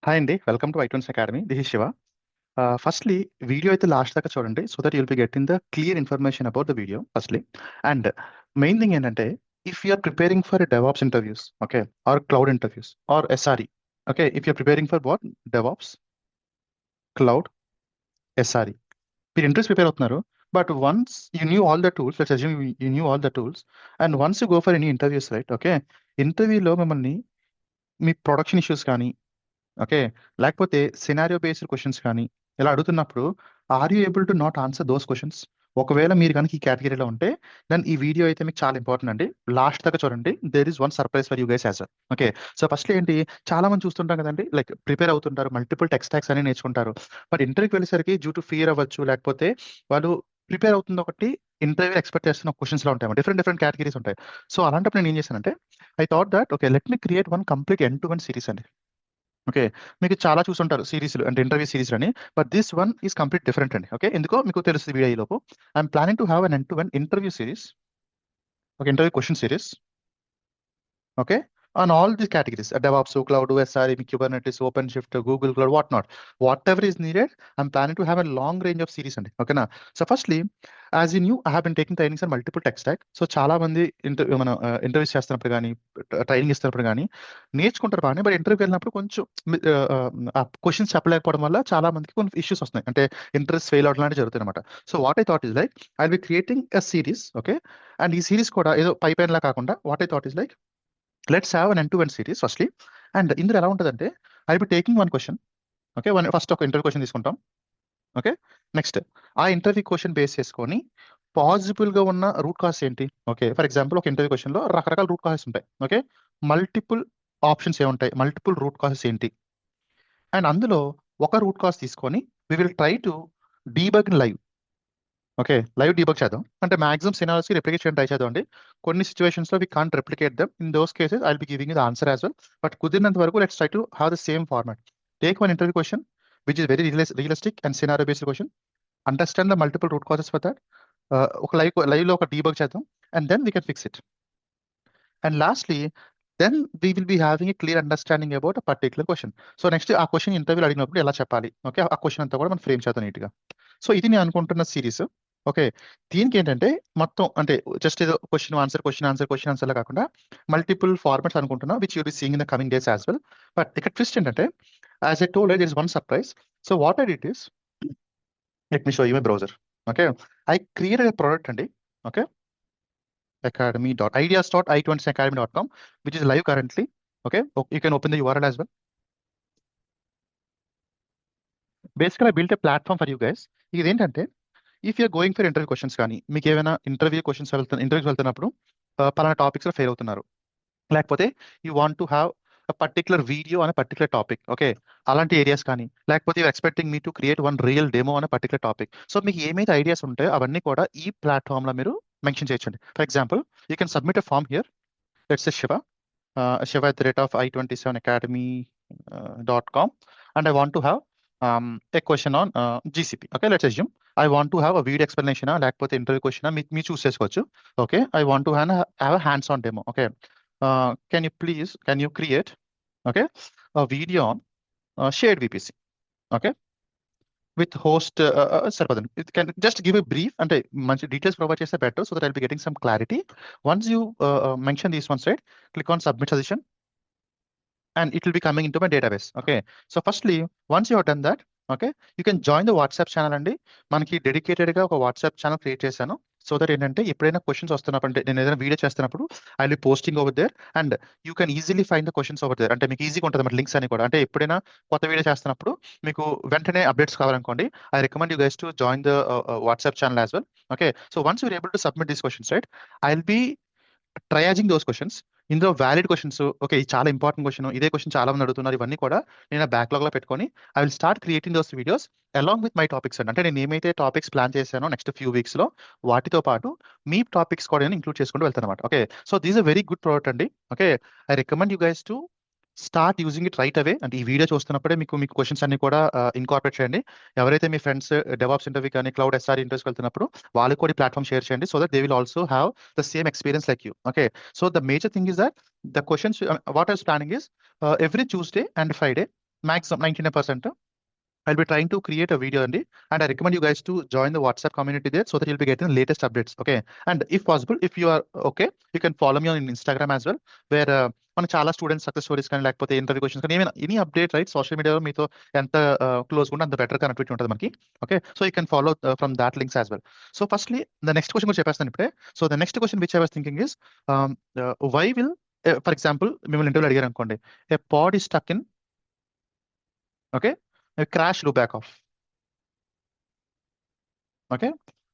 Hi అండి. Welcome to iTunes academy. This is Shiva. Firstly video అయితే last దాకా చూడండి. So that you will be getting the clear information about the video firstly. And main thing ఏంటంటే if you are preparing for DevOps interviews okay or cloud interviews or SRE okay if you are preparing for what DevOps, cloud, SRE మీరు interviews prepare అవుతున్నారు. But once you knew all the tools let's assume you knew all the tools and once you go for any interviews right okay ఇంటర్వ్యూలో మిమ్మల్ని మీ production issues కానీ okay లేకపోతే scenario based questions కానీ ఇలా అడుగుతున్నప్పుడు are you able to not answer those questions. ఒకవేళ మీరు కనుక ఈ కేటగిరీలో ఉంటే దెన్ ఈ వీడియో అయితే మీకు చాలా ఇంపార్టెంట్ అండి. లాస్ట్ దాకా చూడండి. There is one surprise for you guys as well. Okay so first ఏంటి చాలా మంది చూస్తుంటాం కదండి లైక్ ప్రిపేర్ అవుతుంటారు మల్టిపుల్ టెక్స్ట్ ట్యాక్స్ అని నేర్చుకుంటారు. బట్ ఇంటర్వ్యూకి వెళ్ళేసరికి డ్యూ టు ఫియర్ అవ్వచ్చు లేకపోతే వాళ్ళు ప్రిపేర్ అవుతుంది ఒకటి ఇంటర్వ్యూ ఎక్స్పెక్ట్ చేస్తున్న క్వశ్చన్స్ లో ఉంటాయి డిఫరెంట్ డిఫరెంట్ కేటగిరీస్ ఉంటాయి. సో అలాంటప్పుడు నేను ఏం చేశానంటే I thought that okay let me create one complete end to one series అండి. ఓకే మీకు చాలా చూసుంటారు సిరీస్లు అంటే ఇంటర్వ్యూ సిరీస్ అని but this one is complete different అండి. ఓకే ఎందుకో మీకు తెలుస్తుంది వీడియో ఈ లోపు. I'm planning to have an end to one interview series, ఒక interview question series okay on all these categories DevOps, cloud, SRE, Kubernetes, OpenShift, Google Cloud, whatever is needed. I'm planning to have a long range of series and okay na. So firstly, as you knew, I have been taking trainings on multiple tech stack. So చాలా మంది మన interviews చేస్తున్నప్పుడు కానీ training ఇస్తున్నప్పుడు కానీ నేర్చుకుంటారు బాగానే but ఇంటర్వ్యూకి వెళ్ళినప్పుడు కొంచెం క్వశ్చన్స్ చెప్పలేకపోవడం వల్ల చాలా మందికి కొన్ని ఇష్యూస్ వస్తున్నాయి అంటే ఇంటర్వ్యూస్ ఫెయిల్ అవడం లాంటివి జరుగుతాయి అనమాట. So what I thought is like I be creating a series okay and ఈ సిరీస్ కూడా ఏదో పైపైన్ లా కాకుండా what I thought is like let's have an end to end series firstly. And ఇందులో ఎలా ఉంటుందంటే I be taking one question okay first ఒక interview question తీసుకుంటాం okay next ఆ ఇంటర్వ్యూ క్వశ్చన్ బేస్ చేసుకొని పాసిబుల్ గా ఉన్న రూట్ కాస్ ఏంటి ఓకే ఫర్ ఎగ్జాంపుల్ ఒక ఇంటర్వ్యూ క్వశ్చన్ లో రకరకాల రూట్ కాసెస్ ఉంటాయి ఓకే మల్టిపుల్ ఆప్షన్స్ ఏముంటాయి మల్టిపుల్ రూట్ కాసెస్ ఏంటి అండ్ అందులో ఒక రూట్ కాస్ తీసుకొని we will try to debug in live okay live debug చేద్దాం అంటే మాక్సిమం సినారియోస్ కి రెప్లికేట్ చేయడం ట్రై చేద్దాం అండి. కొన్ని సిచువేషన్స్ లో we can't replicate them in those cases I will be giving the answer as well. But కుదిరినంత వరకు let's try to have the same format. Take one interview question which is very realistic and scenario based question, understand the multiple root causes for that. ఒక live లో ఒక debug చేద్దాం and then we can fix it. And lastly then we will be having a clear understanding about a particular question. So next ఆ question ఇంటర్వ్యూలో అడిగినప్పుడు ఎలా చెప్పాలి okay ఆ క్వశ్చన్ అంతా కూడా మనం ఫ్రేమ్ చేద్దాం నీట్గా. సో ఇది నేను అనుకుంటున్న సిరీస్ ఓకే. దీనికి ఏంటంటే మొత్తం అంటే జస్ట్ ఏదో క్వశ్చన్ ఆన్సర్ లా కాకుండా మల్టిపుల్ ఫార్మాట్స్ అనుకుంటున్నా which you'll be seeing in the coming days as well. But ఇక్కడ ట్విస్ట్ ఏంటంటే as a told there is one surprise. So what I did is let me show you my browser okay. I created a product అండి okay academy.ideas.i20academy.com which is live currently okay. You can open the URL as well. Basically I built a platform for you guys. ఇది ఏంటంటే if you're going for interview questions కానీ మీకు ఏమైనా ఇంటర్వ్యూకి వెళ్తున్నప్పుడు పలానా topics లో ఫెయిల్ అవుతున్నారు లేకపోతే you want to have particular video అనే పర్టికులర్ టాపిక్ ఓకే అలాంటి ఏరియాస్ కానీ లేకపోతే you expecting me to create one real demo అనే పర్టికులర్ టాపిక్. సో మీకు ఏమైతే ఐడియాస్ ఉంటాయో అవన్నీ కూడా ఈ ప్లాట్ఫామ్ లో మీరు మెన్షన్ చేయొచ్చండి. For example you can submit a form here let's shiva@i20academy.com and I want to have a question on GCP. Okay, let's assume I want to have a video explanation లేకపోతే interview question మీరు చూస్ చేసుకోవచ్చు. Okay I want to have a hands on demo. Okay, can you create okay a video on shared VPC okay with host సరిపోదండి. It can just give a brief అంటే మంచి details provide చేస్తే better so that I'll be getting some clarity. Once you mention these ones right, click on submit suggestion and it will be coming into my database. Okay, so firstly once you have done that okay you can join the WhatsApp channel అండి. మనకి dedicated గా ఒక WhatsApp channel create చేశాను so that ఏంటంటే ఎప్పుడైనా questions వస్తున్నప్పుడు అంటే నేను ఏదైనా వీడియో చేస్తున్నప్పుడు I will posting over there and you can easily find the questions over there. అంటే మీకు ఈజీగా ఉంటుంది అన్నమాట లింక్స్ అని కూడా. అంటే ఎప్పుడైనా కొత్త వీడియో చేస్తున్నప్పుడు మీకు వెంటనే అప్డేట్స్ కావాలనుకోండి I recommend you guys to join the WhatsApp channel as well. Okay so once you're able to submit these questions right I will be triaging those questions. ఇందులో వ్యాలిడ్ క్వశ్చన్స్ ఓకే ఇది చాలా important question ఇదే question చాలా మంది అడుగుతున్నారు ఇవన్నీ కూడా నేను బ్యాక్లాగ్ లో పెట్టుకొని I will start creating those videos along with my topics అంటే నేను ఏమైతే టాపిక్స్ ప్లాన్ చేశానో నెక్స్ట్ ఫ్యూ వీక్స్ లో వాటితో పాటు మీ టాపిక్స్ కూడా నేను ఇంక్లూడ్ చేసుకుంటూ వెళ్తాను అనమాట. Okay so these a very good product అండి. Okay I recommend you guys to start using it right away. అంటే ఈ వీడియో చూస్తున్నప్పుడే మీకు క్వశ్చన్స్ అన్ని కూడా ఇన్కార్పొరేట్ చేయండి. ఎవరైతే మీ ఫ్రెండ్స్ డెవాప్స్ ఇంటర్వ్యూ కానీ క్లౌడ్ ఎస్ఆర్ ఇంటర్వ్యూకి వెళ్తున్నప్పుడు వాళ్ళకి కూడా ప్లాట్ఫామ్ షేర్ చేయండి so that they will also have the same experience like you. Okay so the major thing is that the questions what I was planning is every Tuesday and Friday maximum 99%. I'll be trying to create a video and I recommend you guys to join the WhatsApp community there so that you'll be getting the latest updates. Okay. And if possible, if you are okay, you can follow me on Instagram as well, where మన చాలా students success stories కానీ లేకపోతే interview questions కానీ ఏమైనా any update right social మీడియాలో మీతో ఎంత close ఉంటే అంత బెటర్ కనెక్టివిటీ ఉంటుంది మనకి. Okay, so you can follow from that links as well. So firstly the next question కూడా చెప్పేస్తాను ఇప్పుడే. So the next question which I was thinking is why will, for example మిమ్మల్ని ఇంటర్వ్యూలో అడిగారు అనుకోండి, ఏ పాడ్ is stuck in, okay, a crash loop back off. Okay,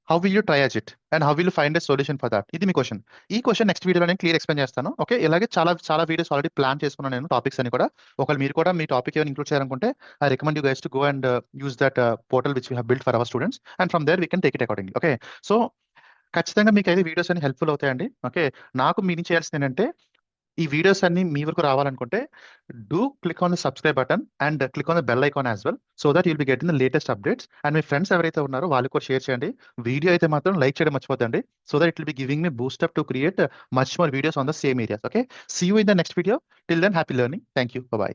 how will you triage it and how will you find a solution for that? ఇది మీ question. ఈ question next వీడియోలో నేను clear explain చేస్తాను. Okay, ఇలాగే చాలా చాలా వీడియోస్ ఆల్రెడీ ప్లాన్ చేసుకున్నాను నేను టాపిక్స్ అని కూడా. ఒకవేళ మీరు కూడా మీ టాపిక్ ఏమైనా ఇంక్లూడ్ చేయాలనుకుంటే I recommend you guys to go and use that portal which we have built for our students and from there we can take it accordingly. Okay, so ఖచ్చితంగా మీకు అయితే వీడియోస్ అన్ని హెల్ప్ఫుల్ అవుతాయండి. Okay, నాకు మీ నుంచి చేయాల్సింది ఏంటంటే ఈ వీడియోస్ అన్ని మీ వరకు రావాలనుకుంటే do click on the subscribe button and click on the bell icon as well so that you'll be getting the latest updates. And me friends ఎవరైతే ఉన్నారో వాళ్ళు కూడా షేర్ చేయండి. వీడియో అయితే మాత్రం లైక్ చేయడం మర్చిపోద్దండి so that it will be giving me boost up to create much more videos on the same areas. Okay, see you in the next video. Till then happy learning. Thank you. By.